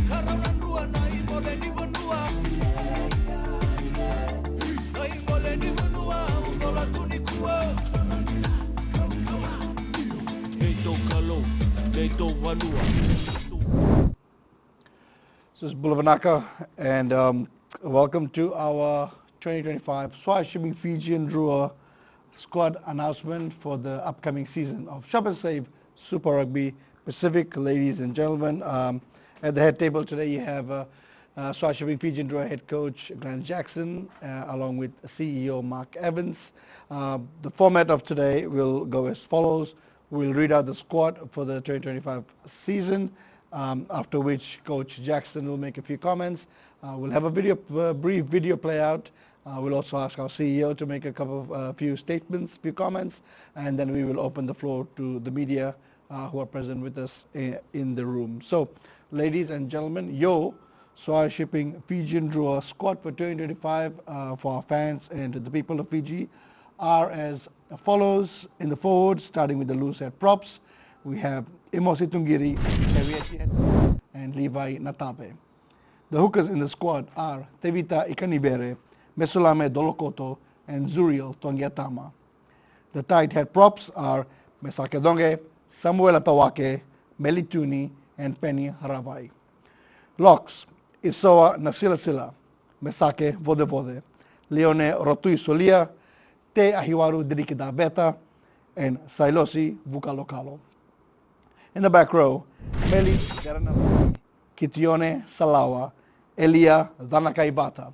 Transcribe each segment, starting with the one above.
So it's Bulavanaka, and welcome to our 2025 Swire Shipping Fijian Drua squad announcement for the upcoming season of Shop and Save Super Rugby Pacific. Ladies and gentlemen, at the head table today you have Swire Shipping Fijian Drua head coach Grant Jackson, along with CEO Mark Evans. The format of today will go as follows. We'll read out the squad for the 2025 season, after which Coach Jackson will make a few comments. We'll have a brief video play out. We'll also ask our CEO to make a few statements, few comments, and then we will open the floor to the media who are present with us in the room. So, ladies and gentlemen, Swire Shipping Fijian Drua squad for 2025 for our fans and the people of Fiji are as follows. In the forwards, starting with the loose head props, we have Emosi Tungiri, and Levi Natape. The hookers in the squad are Tevita Ikanibere, Mesulame Dolokoto, and Zuriel Tongiatama. The tight head props are Mesake Donge, Samuel Atawake, Melituni, and Penny Haravai. Locks, Isoa Nasilasila, Mesake Vodevode, Leone Rotui Solia, Te Ahiwaru Dirikida Beta, and Sailosi Vukalokalo. In the back row, Meli Garanamani, Kitione Salawa, Elia Dhanakaibata,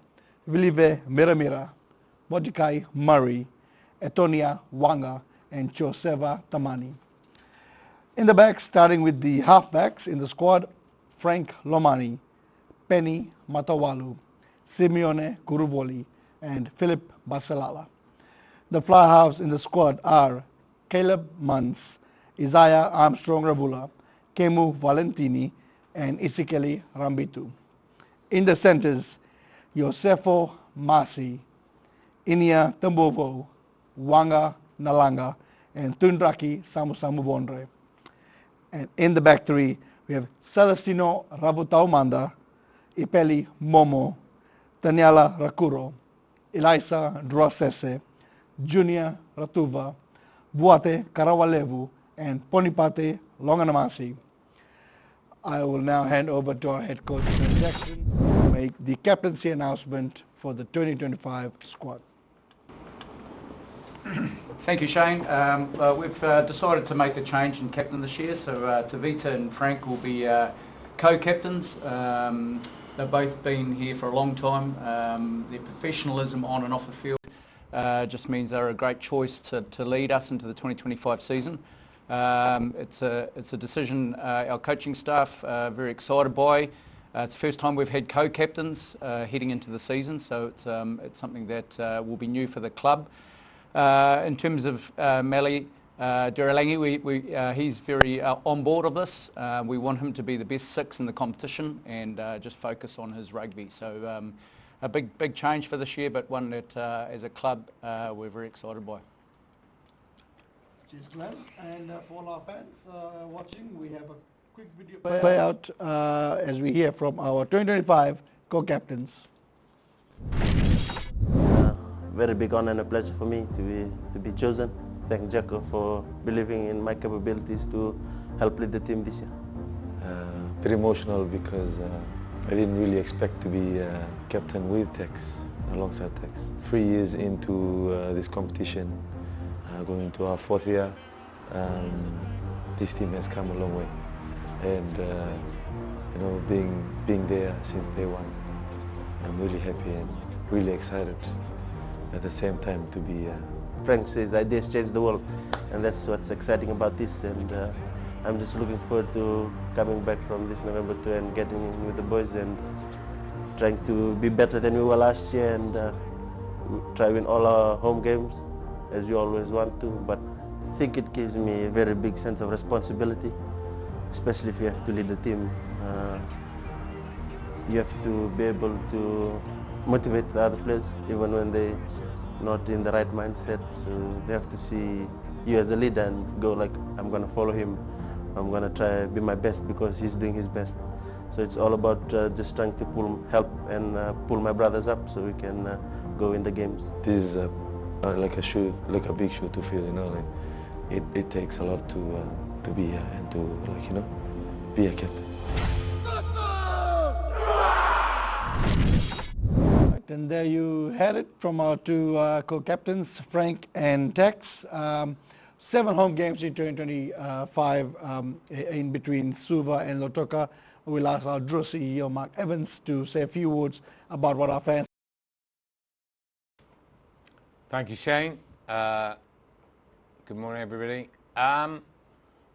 Vilive Miramira, Mojikai Murray, Etonia Wanga, and Joseva Tamani. In the back, starting with the halfbacks in the squad, Frank Lomani, Penny Matawalu, Simeone Kuruvoli, and Philip Baselala. The fly halves in the squad are Caleb Mans, Isaiah Armstrong Ravula, Kemu Valentini, and Isikeli Rambitu. In the centers, Yosefo Masi, Inia Tambovo, Wanga Nalanga, and Tundraki Samusamu Vondre. And in the back three, we have Celestino Ravutaumanda, Ipeli Momo, Taniala Rakuro, Elisa Druasese, Junior Ratuva, Vuate Karawalevu, and Ponipate Longanamasi. I will now hand over to our head coach, Grant Jackson, to make the captaincy announcement for the 2025 squad. Thank you, Shane. We've decided to make a change in captain this year, so Tavita and Frank will be co-captains. They've both been here for a long time. Their professionalism on and off the field just means they're a great choice to lead us into the 2025 season. It's a decision our coaching staff are very excited by. It's the first time we've had co-captains heading into the season, so it's something that will be new for the club. In terms of Meli Duralangi, he's very on board of this. We want him to be the best six in the competition and just focus on his rugby. So a big change for this year, but one that as a club we're very excited by. Cheers, Glenn. And for all our fans watching, we have a quick video play out as we hear from our 2025 co-captains. Very big honor and a pleasure for me to be chosen. Thank Jacko for believing in my capabilities to help lead the team this year. Pretty emotional because I didn't really expect to be captain with Tex, alongside Tex. 3 years into this competition, going into our 4th year, this team has come a long way. And you know, being there since day one, I'm really happy and really excited at the same time to be. Frank says ideas change the world, and that's what's exciting about this. And I'm just looking forward to coming back from this November 2 and getting in with the boys and trying to be better than we were last year and try win all our home games as we always want to. But I think it gives me a very big sense of responsibility, especially if you have to lead the team. You have to be able to motivate the other players even when they're not in the right mindset. So they have to see you as a leader and go like, I'm going to follow him. I'm going to try be my best because he's doing his best. So it's all about just trying to help and pull my brothers up so we can go in the games. This is like a shoe, like a big shoe to fill. You know, like it takes a lot to be here and to, like, you know, be a captain. And there you had it from our two co-captains, Frank and Tex. 7 home games in 2025 in between Suva and Lautoka. We'll ask our Drua CEO, Mark Evans, to say a few words about what our fans... Thank you, Shane. Good morning, everybody.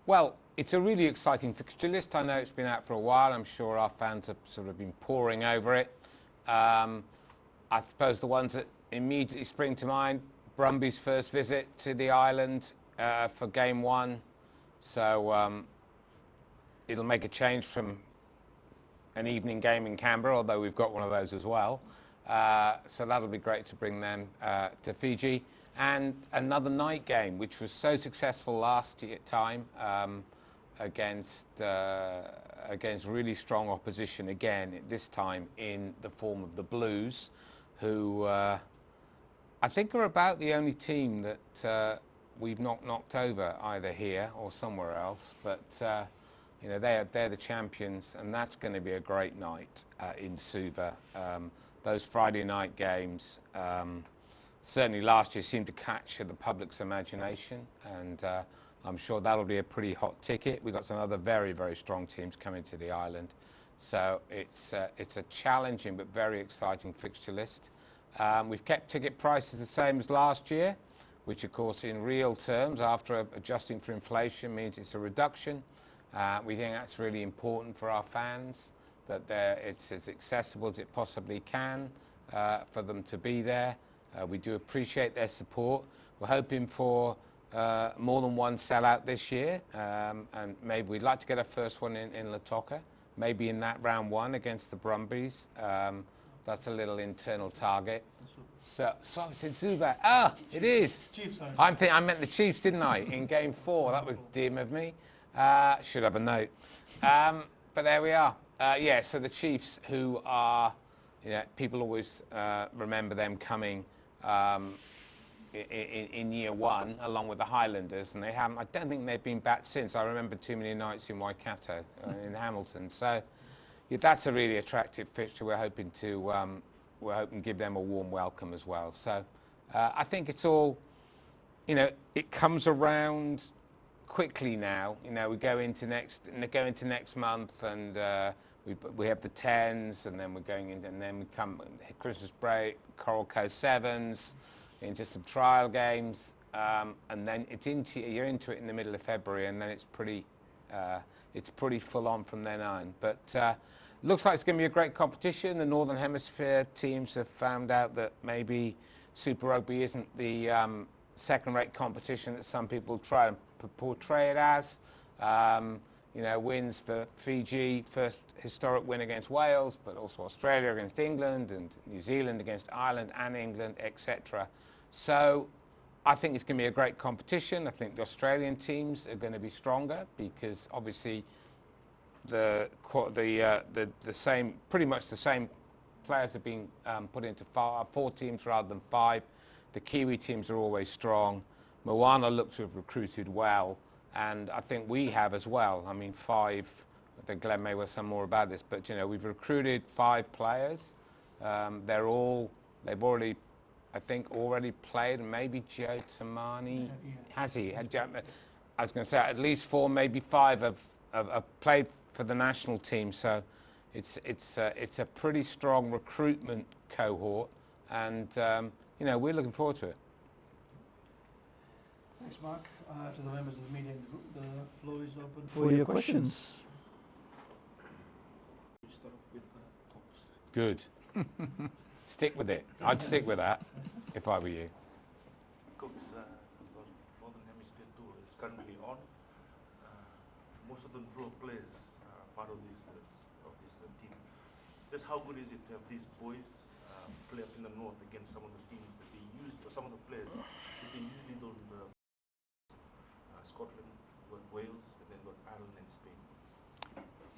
Well, it's a really exciting fixture list. I know it's been out for a while. I'm sure our fans have sort of been poring over it. I suppose the ones that immediately spring to mind, Brumby's first visit to the island for Game 1. So it'll make a change from an evening game in Canberra, although we've got one of those as well. So that'll be great to bring them to Fiji. And another night game, which was so successful last time against really strong opposition again, this time in the form of the Blues, who I think are about the only team that we've not knocked over either here or somewhere else. But you know, they're the champions, and that's going to be a great night in Suva. Those Friday night games certainly last year seemed to capture the public's imagination, and I'm sure that'll be a pretty hot ticket. We've got some other very, very strong teams coming to the island. So it's a challenging but very exciting fixture list. We've kept ticket prices the same as last year, which of course in real terms, after adjusting for inflation, means it's a reduction. We think that's really important for our fans, that it's as accessible as it possibly can for them to be there. We do appreciate their support. We're hoping for more than one sellout this year, and maybe we'd like to get our first one in Lautoka, maybe in that round 1 against the Brumbies. That's a little internal target. So it's in Suva. Ah, it is. Chiefs, I meant the Chiefs, didn't I? In Game 4. That was dim of me. Should have a note. But there we are. Yeah, so the Chiefs, who are, you know, people always remember them coming in year 1 along with the Highlanders, and they haven't. I don't think they've been back since. I remember too many nights in Waikato in Hamilton. So yeah, that's a really attractive fixture. We're hoping to give them a warm welcome as well. So I think it's all, you know, it comes around quickly now. You know, we go into next month, and we have the 10s, and then we're going in, and then we come Christmas break, Coral Coast 7s, into some trial games, and then you're into it in the middle of February, and then it's pretty full on from then on. But looks like it's going to be a great competition. The Northern Hemisphere teams have found out that maybe Super Rugby isn't the second-rate competition that some people try and portray it as. You know, wins for Fiji, first historic win against Wales, but also Australia against England, and New Zealand against Ireland and England, etc. So I think it's going to be a great competition. I think the Australian teams are going to be stronger because obviously the same, pretty much the same players have been put into 4 teams rather than 5. The Kiwi teams are always strong. Moana look to have recruited well, and I think we have as well. I mean, 5. I think Glenn may well say more about this, but you know, we've recruited 5 players. They've already, I think, already played, and maybe Joe Tamani has he? I was going to say at least 4, maybe 5 have played for the national team. So it's a pretty strong recruitment cohort, and you know, we're looking forward to it. Thanks, Mark. To the members of the media group, the floor is open for your questions. Good. Stick with it. I'd stick with that if I were you. Coach, the Northern Hemisphere tour is currently on. Most of the Drua players are part of this team. Just how good is it to have these boys play up in the north against some of the teams that they use, or some of the players that they usually don't? Scotland, got Wales, and then got Ireland and Spain.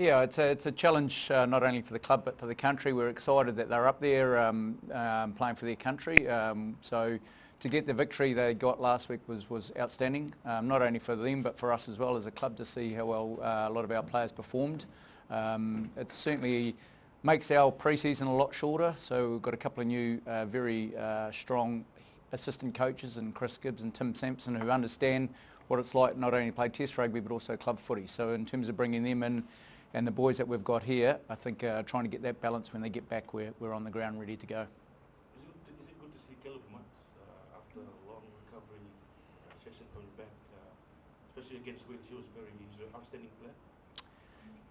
Yeah, it's a challenge not only for the club but for the country. We're excited that they're up there playing for their country. So to get the victory they got last week was outstanding, not only for them but for us as well as a club to see how well a lot of our players performed. It certainly makes our pre-season a lot shorter, so we've got a couple of new very strong assistant coaches in Chris Gibbs and Tim Sampson who understand what it's like not only play test rugby but also club footy. So in terms of bringing them in and the boys that we've got here, I think trying to get that balance when they get back, we're on the ground ready to go. Is it good to see Caleb Marks after a long recovery session coming back, especially against Wales? He's an outstanding player.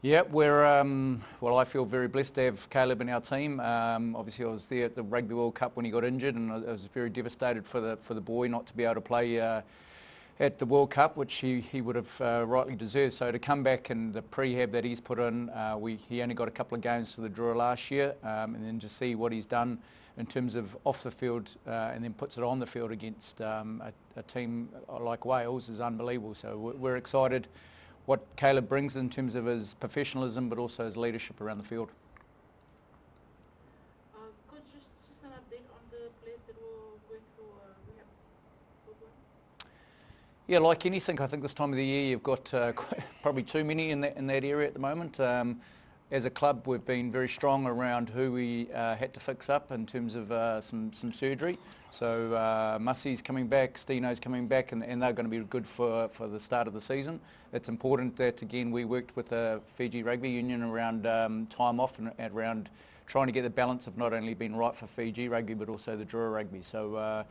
Yeah, well, I feel very blessed to have Caleb in our team. Obviously, I was there at the Rugby World Cup when he got injured, and I was very devastated for the boy not to be able to play at the World Cup, which he would have rightly deserved. So to come back and the prehab that he's put in, he only got a couple of games for the Drua last year, and then to see what he's done in terms of off the field and then puts it on the field against a team like Wales is unbelievable. So we're excited what Caleb brings in terms of his professionalism but also his leadership around the field. Coach, just an update on the players that were going through rehab program. Yeah, like anything, I think this time of the year you've got probably too many in that area at the moment. As a club, we've been very strong around who we had to fix up in terms of some surgery. So Mussey's coming back, Stino's coming back, and they're going to be good for the start of the season. It's important that, again, we worked with the Fiji Rugby Union around time off and around trying to get the balance of not only being right for Fiji Rugby but also the Drua Rugby. So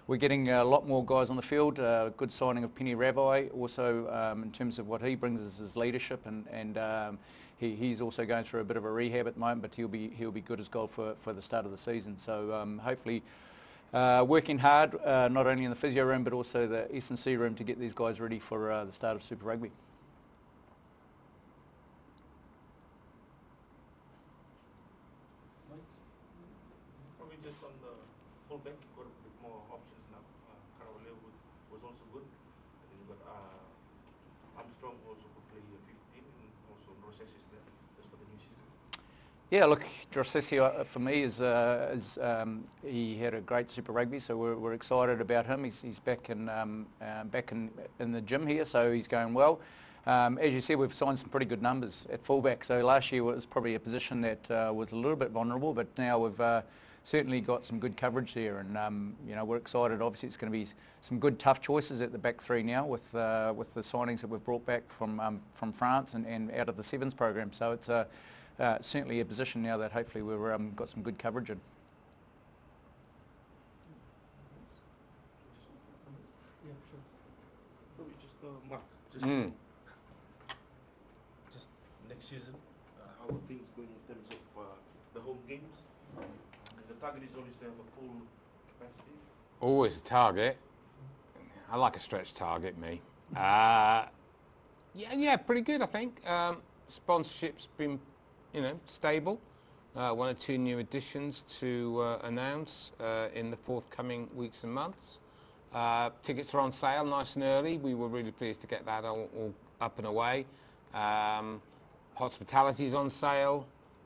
we're getting a lot more guys on the field. Good signing of Penny Ravai also in terms of what he brings as his leadership, and he's also going through a bit of a rehab at the moment, but he'll be good as gold for the start of the season. So hopefully working hard not only in the physio room but also the S&C room to get these guys ready for the start of Super Rugby. Probably just on the fullback, you've got a bit more options now. Caravale was also good. And then you've got Armstrong who also could play 15, and also Rosses is there just for the new season. Yeah, look, Drossesi for me is he had a great Super Rugby, so we're excited about him. He's back in the gym here, so he's going well. As you said, we've signed some pretty good numbers at fullback. So last year it was probably a position that was a little bit vulnerable, but now we've certainly got some good coverage there, and we're excited. Obviously, it's going to be some good tough choices at the back three now with the signings that we've brought back from France and out of the Sevens program. So it's certainly a position now that hopefully we've got some good coverage in. Yeah, sure. Probably just Mark, just next season, how are things going in terms of the home games? The target is always to have a full capacity. Always a target. I like a stretch target, me. Yeah, pretty good, I think. Sponsorship's been, stable. One or two new additions to announce in the forthcoming weeks and months. Tickets are on sale nice and early. We were really pleased to get that all up and away. Hospitality's on sale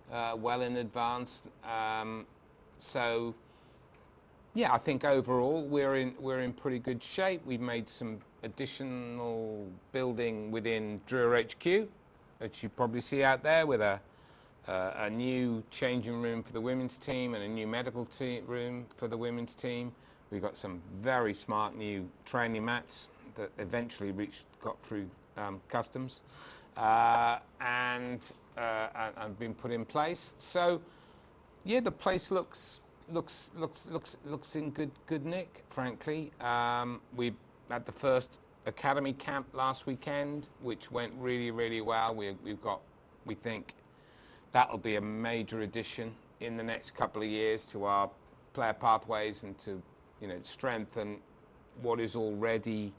well in advance. So, yeah, I think overall we're in pretty good shape. We've made some additional building within Drua HQ, which you probably see out there, with a new changing room for the women's team and a new medical room for the women's team. We've got some very smart new training mats that eventually got through customs and been put in place. So, yeah, the place looks in good nick, frankly. We had the first academy camp last weekend, which went really well. We think that'll be a major addition in the next couple of years to our player pathways and to strengthen what is already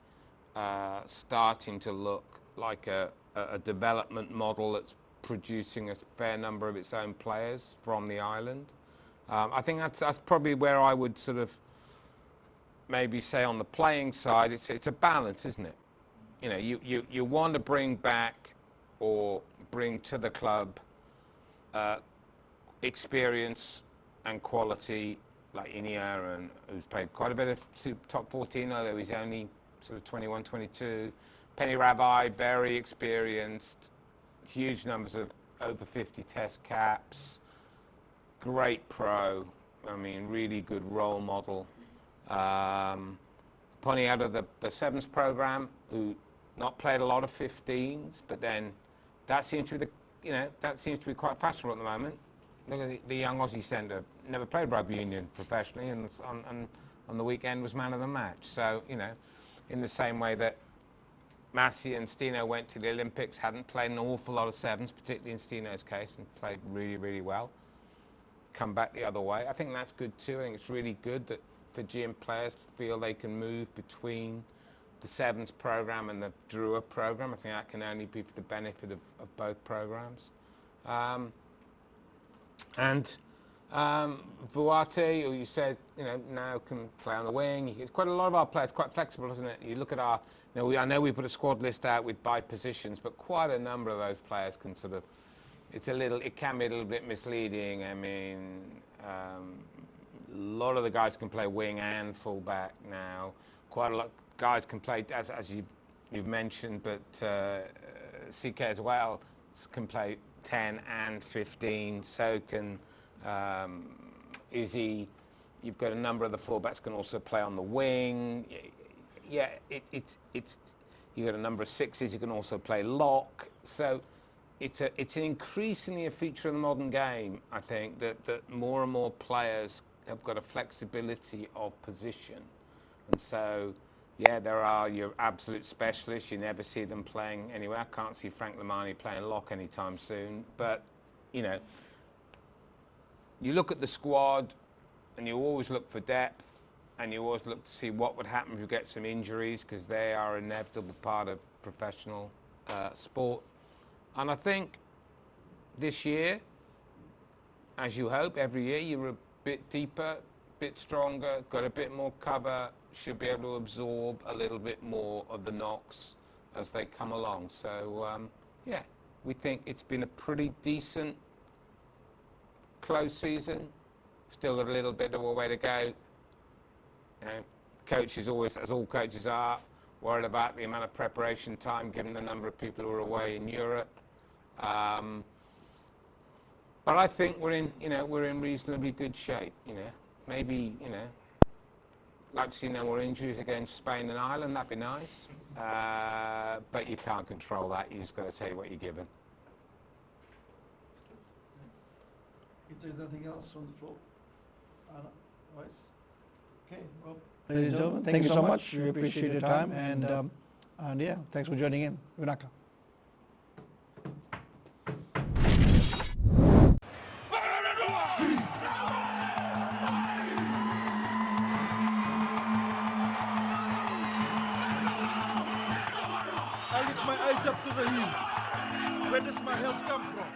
starting to look like a development model that's producing a fair number of its own players from the island. I think that's probably where I would sort of maybe say on the playing side, it's a balance, isn't it? You want to bring back or bring to the club experience and quality, like Inia, and who's played quite a bit of top 14, although he's only sort of 21, 22. Penny Rabai, very experienced, huge numbers of over 50 test caps, great pro, I mean, really good role model. Pony out of the Sevens program, who not played a lot of 15s, but then that seems to be that seems to be quite fashionable at the moment. Look at the young Aussie centre, never played rugby union professionally, and on the weekend was man of the match. So, in the same way that Massey and Steno went to the Olympics, hadn't played an awful lot of sevens, particularly in Steno's case, and played really, really well. Come back the other way. I think that's good too. I think it's really good that Fijian players feel they can move between the Sevens program and the Drua program. I think that can only be for the benefit of both programs. Vuate, who you said, now can play on the wing. It's quite a lot of our players, quite flexible, isn't it? You look at our, I know we put a squad list out with by positions, but quite a number of those players can sort of, it can be a little bit misleading. I mean, a lot of the guys can play wing and fullback now. Quite a lot of guys can play, as you've mentioned, but CK as well can play 10 and 15. So can Izzy. You've got a number of the fullbacks can also play on the wing. Yeah, you've got a number of sixes. You can also play lock. So it's increasingly a feature of the modern game, I think, that more and more players have got a flexibility of position. And so, yeah, there are your absolute specialists. You never see them playing anywhere. I can't see Frank Lamani playing lock anytime soon. But, you look at the squad and you always look for depth, and you always look to see what would happen if you get some injuries, because they are an inevitable part of professional sport. And I think this year, as you hope, every year you're a bit deeper, a bit stronger, got a bit more cover, should be able to absorb a little bit more of the knocks as they come along. So, yeah, we think it's been a pretty decent, close season. Still got a little bit of a way to go. Coaches always, as all coaches are, worried about the amount of preparation time given the number of people who are away in Europe. But I think we're in reasonably good shape. Maybe like to see no more injuries against Spain and Ireland. That'd be nice. But you can't control that. You just got to take what you're given. If there's nothing else on the floor, otherwise, okay. Well, ladies and gentlemen, thank you so much. We appreciate your time, and yeah, thanks for joining in. Vinaka. I lift my eyes up to the hills. Where does my health come from?